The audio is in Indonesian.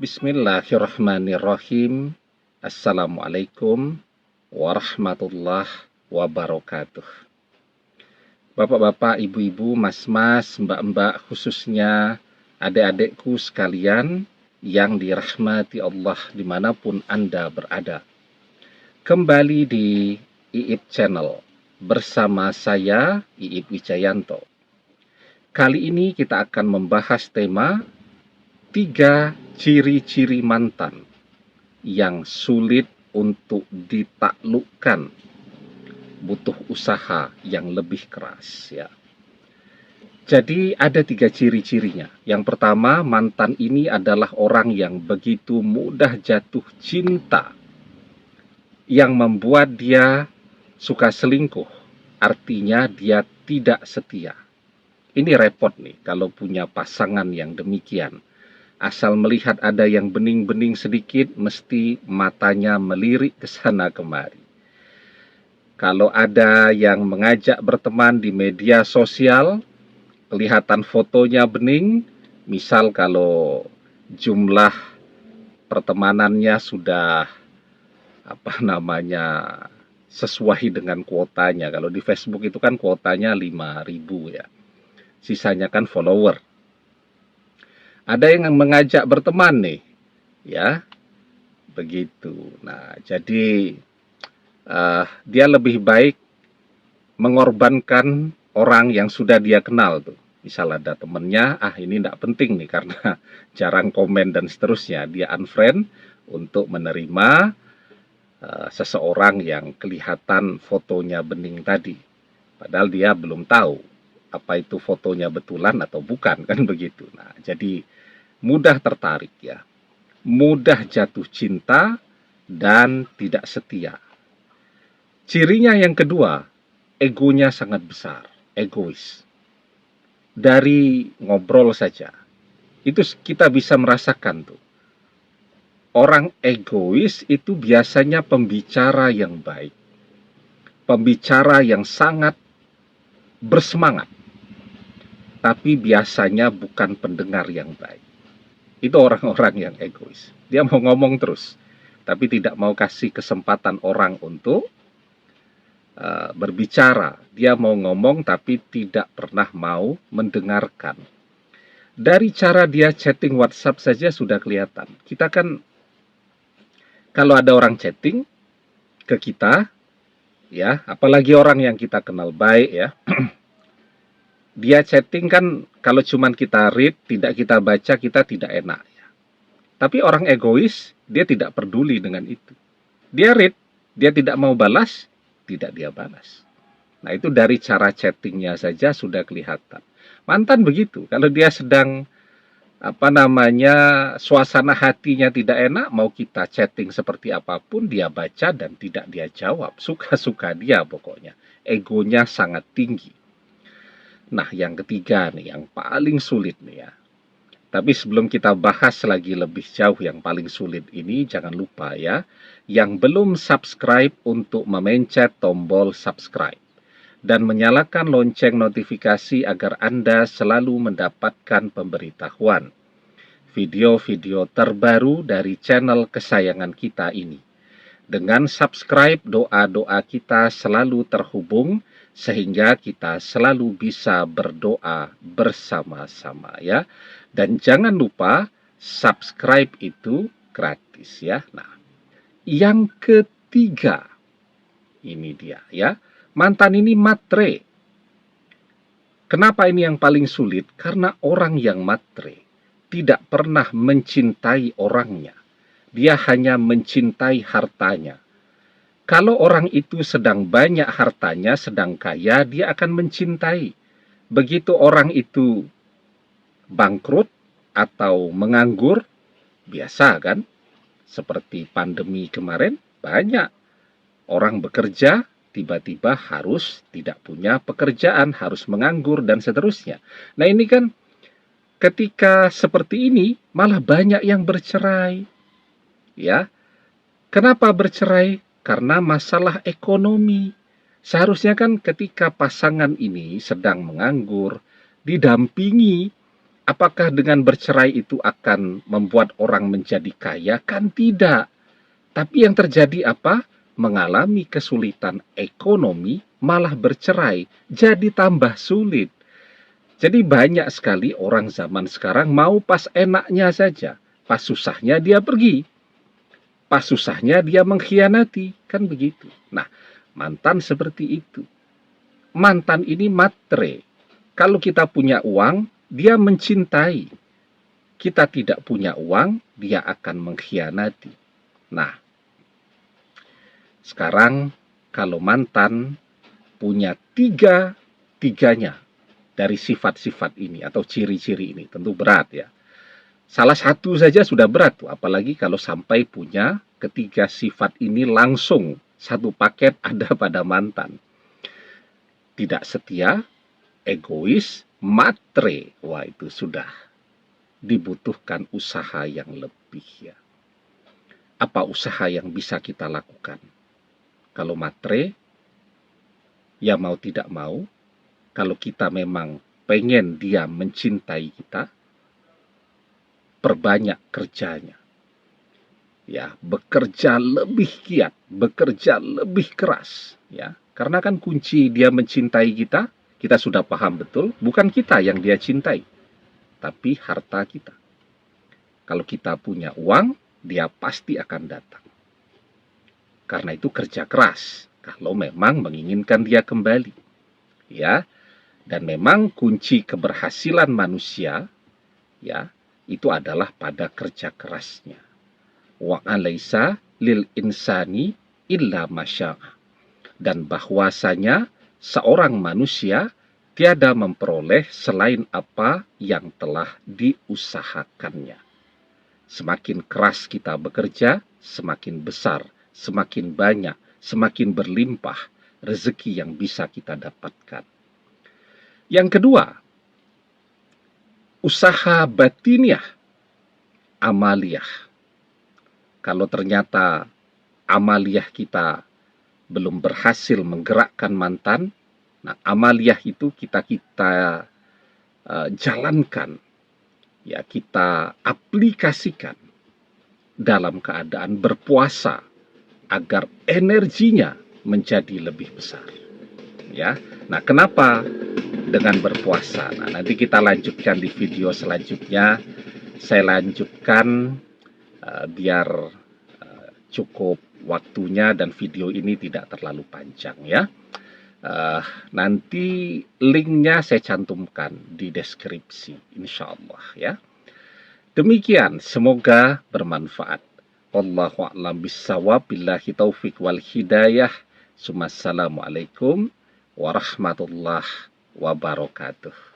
Bismillahirrahmanirrahim. Assalamualaikum warahmatullahi wabarakatuh. Bapak-bapak, ibu-ibu, mas-mas, mbak-mbak, khususnya adik-adikku sekalian yang dirahmati Allah dimanapun Anda berada. Kembali di Iip Channel bersama saya, Iip Wijayanto. Kali ini kita akan membahas tema 3 ciri-ciri mantan yang sulit untuk ditaklukkan, butuh usaha yang lebih keras ya. Jadi ada 3 ciri-cirinya. Yang pertama, mantan ini adalah orang yang begitu mudah jatuh cinta, yang membuat dia suka selingkuh. Artinya dia tidak setia. Ini repot nih kalau punya pasangan yang demikian. Asal melihat ada yang bening-bening sedikit, mesti matanya melirik ke sana kemari. Kalau ada yang mengajak berteman di media sosial, kelihatan fotonya bening, misal kalau jumlah pertemanannya sudah sesuai dengan kuotanya. Kalau di Facebook itu kan kuotanya 5.000 ya. Sisanya kan follower. Ada yang mengajak berteman nih, ya, begitu. Nah, jadi dia lebih baik mengorbankan orang yang sudah dia kenal tuh. Misal ada temennya, ini tidak penting nih karena jarang komen dan seterusnya. Dia unfriend untuk menerima seseorang yang kelihatan fotonya bening tadi. Padahal dia belum tahu apa itu fotonya betulan atau bukan, kan begitu. Nah, jadi mudah tertarik ya, mudah jatuh cinta dan tidak setia. Cirinya yang kedua, egonya sangat besar, egois. Dari ngobrol saja, itu kita bisa merasakan tuh. Orang egois itu biasanya pembicara yang baik, pembicara yang sangat bersemangat, tapi biasanya bukan pendengar yang baik. Itu orang-orang yang egois. Dia mau ngomong terus, tapi tidak mau kasih kesempatan orang untuk berbicara. Dia mau ngomong, tapi tidak pernah mau mendengarkan. Dari cara dia chatting WhatsApp saja sudah kelihatan. Kita kan, kalau ada orang chatting ke kita, ya, apalagi orang yang kita kenal baik ya, dia chatting kan kalau cuman kita read, tidak kita baca, kita tidak enak ya. Tapi orang egois, dia tidak peduli dengan itu. Dia read, dia tidak mau balas, tidak dia balas. Nah, itu dari cara chattingnya saja sudah kelihatan. Mantan begitu, kalau dia sedang suasana hatinya tidak enak, mau kita chatting seperti apapun, dia baca dan tidak dia jawab. Suka-suka dia pokoknya. Egonya sangat tinggi. Nah, yang ketiga nih, yang paling sulit nih ya. Tapi sebelum kita bahas lagi lebih jauh yang paling sulit ini, jangan lupa ya, yang belum subscribe untuk memencet tombol subscribe dan menyalakan lonceng notifikasi agar Anda selalu mendapatkan pemberitahuan video-video terbaru dari channel kesayangan kita ini. Dengan subscribe, doa-doa kita selalu terhubung sehingga kita selalu bisa berdoa bersama-sama ya. Dan jangan lupa subscribe itu gratis ya. Nah, yang ketiga ini dia ya. Mantan ini matre. Kenapa ini yang paling sulit? Karena orang yang matre tidak pernah mencintai orangnya. Dia hanya mencintai hartanya. Kalau orang itu sedang banyak hartanya, sedang kaya, dia akan mencintai. Begitu orang itu bangkrut atau menganggur, biasa kan? Seperti pandemi kemarin, banyak orang bekerja, tiba-tiba harus tidak punya pekerjaan, harus menganggur, dan seterusnya. Nah, ini kan ketika seperti ini, malah banyak yang bercerai. Ya, kenapa bercerai? Karena masalah ekonomi. Seharusnya kan ketika pasangan ini sedang menganggur, didampingi, Apakah dengan bercerai itu akan membuat orang menjadi kaya? Kan tidak. Tapi yang terjadi apa? Mengalami kesulitan ekonomi, malah bercerai, jadi tambah sulit. Jadi banyak sekali orang zaman sekarang mau pas enaknya saja, pas susahnya dia pergi, pas susahnya dia mengkhianati, kan begitu. Nah, mantan seperti itu. Mantan ini matre. Kalau kita punya uang, dia mencintai. Kita tidak punya uang, dia akan mengkhianati. Nah, sekarang kalau mantan punya tiganya dari sifat-sifat ini atau ciri-ciri ini, tentu berat ya. Salah satu saja sudah berat tuh, apalagi kalau sampai punya ketiga sifat ini langsung satu paket ada pada mantan. Tidak setia, egois, matre. Wah, itu sudah dibutuhkan usaha yang lebih ya. Apa usaha yang bisa kita lakukan? Kalau matre, ya mau tidak mau, kalau kita memang pengen dia mencintai kita, perbanyak kerjanya. Ya, bekerja lebih giat, bekerja lebih keras, ya. Karena kan kunci dia mencintai kita, kita sudah paham betul, bukan kita yang dia cintai, tapi harta kita. Kalau kita punya uang, dia pasti akan datang. Karena itu kerja keras, kalau memang menginginkan dia kembali. Ya, dan memang kunci keberhasilan manusia, ya, itu adalah pada kerja kerasnya. Wa alaisa lil insani illa masya'a. Dan bahwasanya seorang manusia tiada memperoleh selain apa yang telah diusahakannya. Semakin keras kita bekerja, semakin besar, semakin banyak, semakin berlimpah rezeki yang bisa kita dapatkan. Yang kedua, usaha batiniah, amaliyah. Kalau ternyata amaliyah kita belum berhasil menggerakkan mantan, nah amaliyah itu kita jalankan, ya kita aplikasikan dalam keadaan berpuasa agar energinya menjadi lebih besar. Ya, nah kenapa dengan berpuasa? Nah, nanti kita lanjutkan di video selanjutnya. Saya lanjutkan biar cukup waktunya dan video ini tidak terlalu panjang ya. Nanti linknya saya cantumkan di deskripsi, insya Allah ya. Demikian, semoga bermanfaat. Wallahu a'lam bishawab, billahi taufik wal hidayah. Assalamualaikum warahmatullahi wabarakatuh.